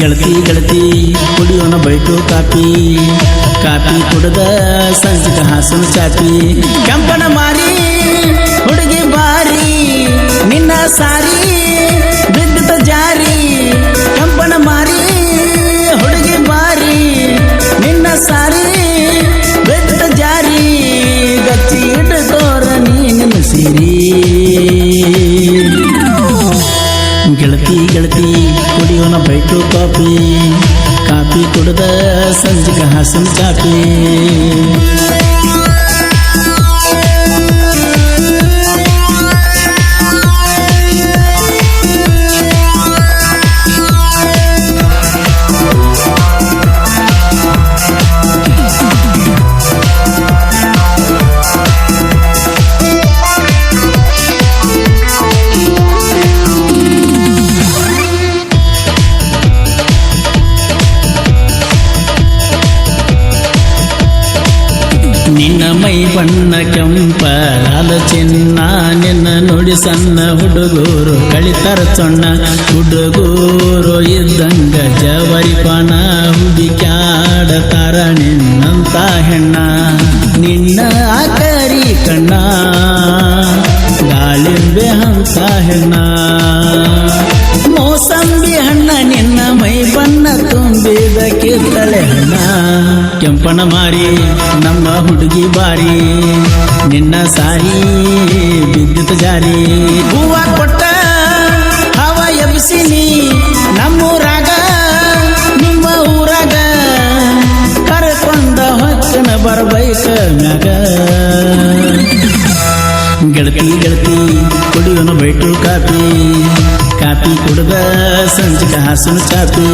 ಗೆಳತಿ ಗೆಳತಿ ಕುಡಿಯೋಣ ಬೈಟು ಕಾಪಿ ಕಾಪಿ ಕುಡದ ಸಂಜಿಕ ಹಾಸನ ಚಾಪಿ ಕೆಂಪನ ಮಾರಿ ಹುಡುಗಿ ಬಾರಿ ನಿನ್ನ ಸಾರಿ ಬಿದ್ದ ಜಾರಿ ಕೆಂಪನ ಮಾರಿ ಹುಡುಗಿ ಬಾರಿ ನಿನ್ನ ಸಾರಿ ಬಿದ್ದ ಜಾರಿ ಗಚ್ಚಿ ಇಡ್ಕೋರ ನೀನು ಸಿರಿ ಗೆಳತಿ ಗೆಳತಿ ಕುಡಿಯೋಣ ಬೈಟು ಕಾಪಿ ಕಾಪಿ ಕುಡದ ಸಂಜಿಕ ಹಾಸನ ಚಾಪಿ ನಿನ್ನ ಮೈ ಬಣ್ಣ ಕೆಂಪ ಲಾಲ ಚಿನ್ನ ನಿನ್ನ ನೋಡಿ ಸಣ್ಣ ಹುಡುಗೂರು ಕಳಿತರ ಸೊಣ್ಣ ಹುಡುಗೂರು ಇದ್ದಂಗ ಜವರಿ ಪಾನ ಹುಡುಕ್ಯಾಡತಾರ ನಿನ್ನಂತ ಹೆಣ್ಣ ನಿನ್ನ ಆಕರಿ ಕಣ್ಣ ದಾಳಿಂಬೆ ಹಂತ ಹೆಣ್ಣ ಮೋಸಂಬಿ ಹಣ್ಣ ನಿನ್ನ ಮೈ ಬಣ್ಣ ತುಂಬಿದ ಕಿತ್ತಳೆ ಹಣ್ಣ ಕೆಂಪನ ಮಾರಿ ನಮ್ಮ ಹುಡುಗಿ ಬಾರಿ ನಿನ್ನ ಸಾರಿ ವಿದ್ಯುತ್ ಜಾರಿ ಹೂವ ಕೊಟ್ಟ ಹವ ಎಬ್ಸಿನಿ ನಮ್ಮೂರಾಗ ನಿಮ್ಮ ಊರಾಗ ಕರ್ಕೊಂಡ ಹೊಕ್ಕನ ಬರಬೈಕ ಮ್ಯಾಗ ಗೆಳತಿ ಗೆಳತಿ ಕುಡಿಯೋಣ ಬೈಟು ಕಾಪಿ ಕಾಪಿ ಕುಡ್ದ ಸಂಜಿಕ ಹಾಸನ ಚಾಪಿ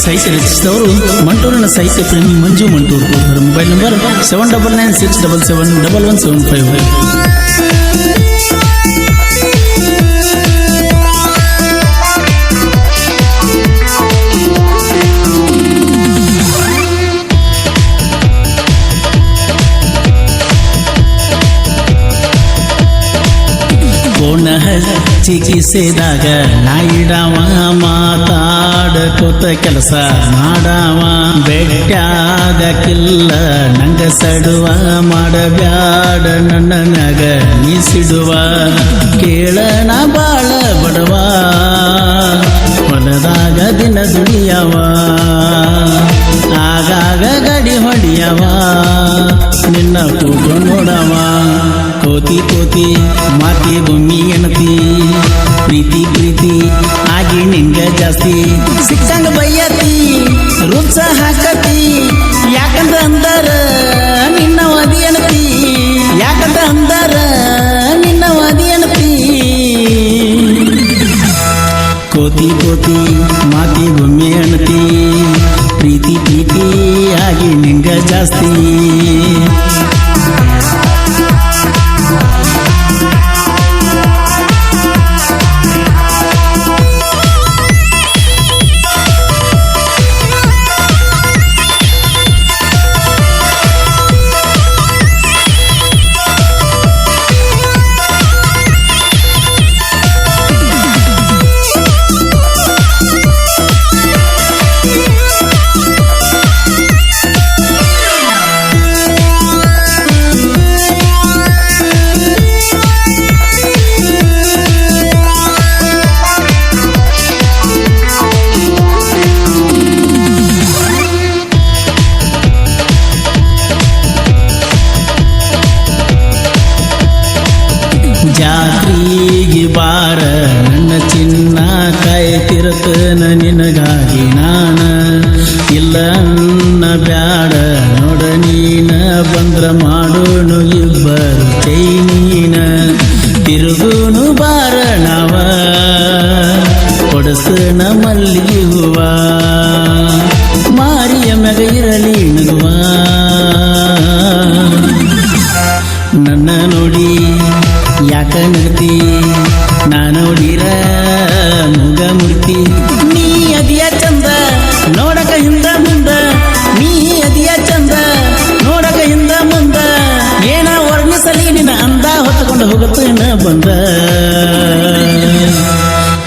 ಸಾಹಿತ್ಯ ರಚಿಸಿದವರು ಮಂಟೂರಿನ ಸಾಹಿತ್ಯ ಪ್ರೇಮಿ ಮಂಜು ಮಂಟೂರು. ಅವರ ಮೊಬೈಲ್ ನಂಬರ್ 7996771175. ಕೋಣ ಚಿಕಿತ್ಸೆದಾಗ ನಾಯಿಡವ ಮಾತಾಡಕೋತ ಕೆಲಸ ಮಾಡವ ಬೆಟ್ಟಾಗಕ್ಕಿಲ್ಲ ನಂಗ ಸಡುವ ಮಾಡಬ್ಯಾಡ ನನ್ನ ಮ್ಯಾಗ ನೀಸಿಡುವ ಕೇಳನ ಬಾಳ ಬಡವ ಹೊಲದಾಗ ದಿನ ದುಡಿಯವ ಆಗಾಗ ಗಡಿ ಹೊಡಿಯವ ನಿನ್ನ ಕೂತು ನೋಡವ ಕೋತಿ ಕೋತಿ ಮಾತಿ ಗುಮ್ಮಿ ಎಣತಿ ಪ್ರೀತಿ ಪ್ರೀತಿ ಆಗಿ ನಿಂಗ ಜಾಸ್ತಿ ಸಿಕ್ಕಂಗ ಬೈಯತಿ ರುಚ ಹಾಕತಿ ಯಾಕಂದ ಅಂದಾರ ನಿನ್ನ ವಾದಿ ಎಣತಿ ಯಾಕಂದ ಅಂದಾರ ನಿನ್ನ ವಾದಿ ಎಣತಿ ಕೋತಿ ಕೋತಿ ಮಾತಿ ಗುಮ್ಮಿ ಎಣತಿ ಪ್ರೀತಿ ಪ್ರೀತಿ ಆಗಿ ನಿಂಗ ಜಾಸ್ತಿ ಜಾತ್ರೆಗೆ ಬಾರ ನನ್ನ ಚಿನ್ನ ಕಾಯ್ತಿರತನ ನಿನಗಾಗಿ ನಾನ ಇಲ್ಲ ಅನ್ನ ಬ್ಯಾಡ ನೋಡ ನೀನ ಬಂದ್ರ ಮಾಡೋನು ಇಬ್ಬರು ಚೈನೀನ ತಿರುಗುನು ಬಾರ ನಾವ ಕೊಡಸನ ಮಲ್ಲಿಗೆ ಹೂವ ಮಾರಿಯ ಮೆಗ ಇರಲಿ ನಗುವ ಮೂರ್ತಿ ನಾನೋಡಿರ ಮುಗ ಮೂರ್ತಿ ನೀ ಅದಿಯ ಚಂದ ನೋಡಕ ಹಿಂದ ಮುಂದ ನೀ ಅದಿಯ ಚಂದ ನೋಡಕ ಹಿಂದ ಮುಂದ ಏನ ವರ್ಣಿಸಲಿ ನಿನ್ನ ಅಂದ ಹೊತ್ತುಕೊಂಡು ಹೋಗುತ್ತೇನ ಬಂದ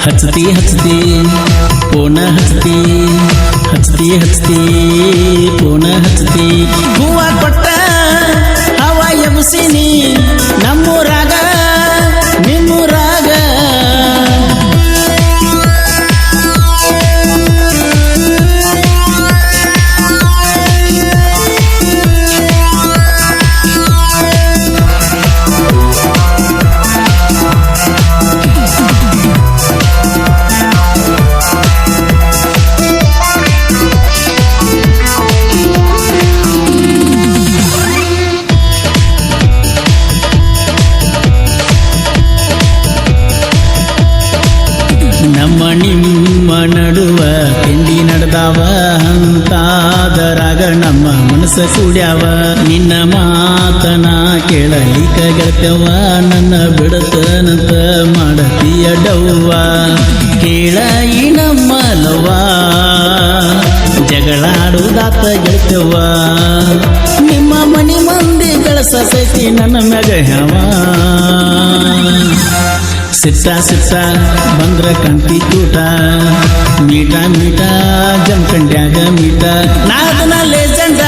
ಹಚ್ಚತಿ ಹಚ್ಚತಿ ಪೋನ ಹಚ್ಚತಿ ಹಚ್ಚತಿ ಹಚ್ಚತಿ ಪೋನ ಹಚ್ಚತಿ ಹೂವ ಕೊಟ್ಟ ಹವ ಎಬ್ಸಿನಿ ನಮ್ಮೂರಾಗ ನಿಮ್ಮೂರಾಗ ನಮ್ಮ ನಿಮ್ಮ ನಡುವ ತಿಂಡಿ ನಡೆದಾವ ಅಂತಾದರಾಗ ನಮ್ಮ ಮನಸ್ಸ ಕೂಡ್ಯಾವ ನಿನ್ನ ಮಾತನ ಕೇಳಲಿಕ ಗೆಳತವ ನನ್ನ ಬಿಡತನಂತ ಮಾಡತೀಯ ಡವ್ವ ಕೇಳ ಈ ನಮ್ಮ ಲವ್ವ ಜಗಳಾಡುದಾತ ಗೆಳತವ ನಿಮ್ಮ ಮನಿ ಮಂದಿ ಗಳಸ ಸೈತಿ ನನ್ನ ಮ್ಯಾಗ ಹವ ಸಿಟ್ಟ ಸಿಟ್ಟ ಬಂದ್ರ ಕಂತಿ ತೂಟ ಮೀಟ ಮೀಟ ಜಂಕಂಡ್ಯಾಗ ಮೀಟ ನಾದನ ಲೇಜಂಡ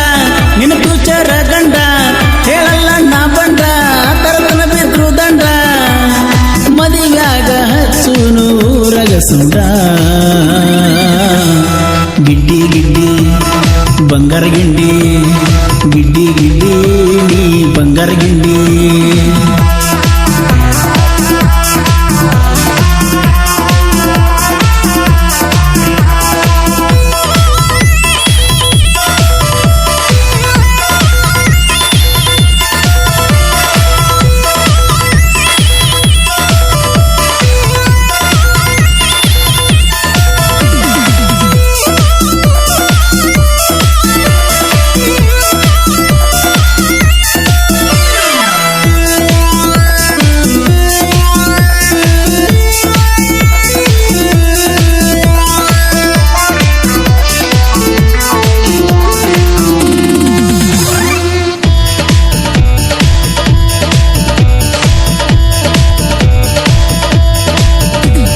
ನಿನ್ನ ಫ್ಯೂಚರ್ ಗಂಡ ಹೇಳಲ್ಲ ನಾ ಬಂಡ ತರತನ ಬಿದ್ರು ದಂಡ ಮದಿವ್ಯಾಗ ಹಚ್ಚುನು ರಗಸುಂಡ ಗಿಡ್ಡಿ ಗಿಡ್ಡಿ ಬಂಗಾರ ಗಿಂಡಿ ಗಿಡ್ಡಿ ಗಿಡ್ಡಿ ನೀ ಬಂಗಾರ ಗಿಂಡಿ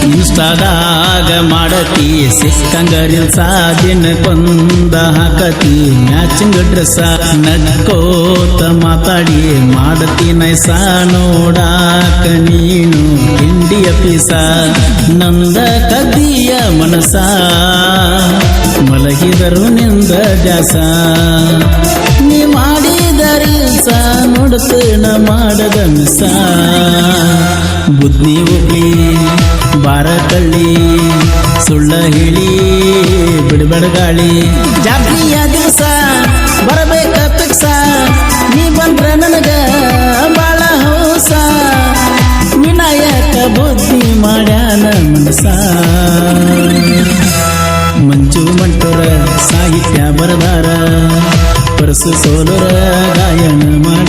ಇನ್ಸ್ಟಾದಾಗ ಮಾಡತಿ ಸಿಕ್ಕಂಗ ರೀಲ್ಸ ದಿನಕ್ಕೊಂದ ಹಾಕತಿ ಮ್ಯಾಚಿಂಗ್ ಡ್ರೆಸ್ ನಕ್ಕೋತ ಮಾತಾಡಿ ಮಾಡತಿ ನೈಸ ನೋಡಾಕ ನೀನು ಇಂಡಿಯ ಪೀಸ ನಂದ ಕದ್ದಿಯ ಮನಸ ಮಲಗಿದರು ನಿಂದ ದ್ಯಾಸ ನೀ ಮಾಡಿದ ರೀಲ್ಸ ನೋಡುತ್ತೇನ ಮಾಡದ ಮಿಸ ಬುದ್ಧಿ ಹೋಗ್ಲಿ ಬಾರ ಕಳ್ಳಿ ಸುಳ್ಳ ಹೇಳಿ ಬಿಡಬೇಡ ಗಾಳಿ ಜಾತ್ರೆಯ ದಿವಸ ಬರಬೇಕ ಪಿಕ್ಸ ನೀ ಬಂದ್ರ ನನಗ ಬಾಳ ಹೌಸ ವಿನಾಯಕ ಬುದ್ಧಿ ಮಾಡ್ಯಾನ ಮನಸ ಮಂಜು ಮಂಟೋರ ಸಾಹಿತ್ಯ ಬರದಾರ ಪರಸು ಸೋಲರ ಗಾಯನ ಮಾಡಿ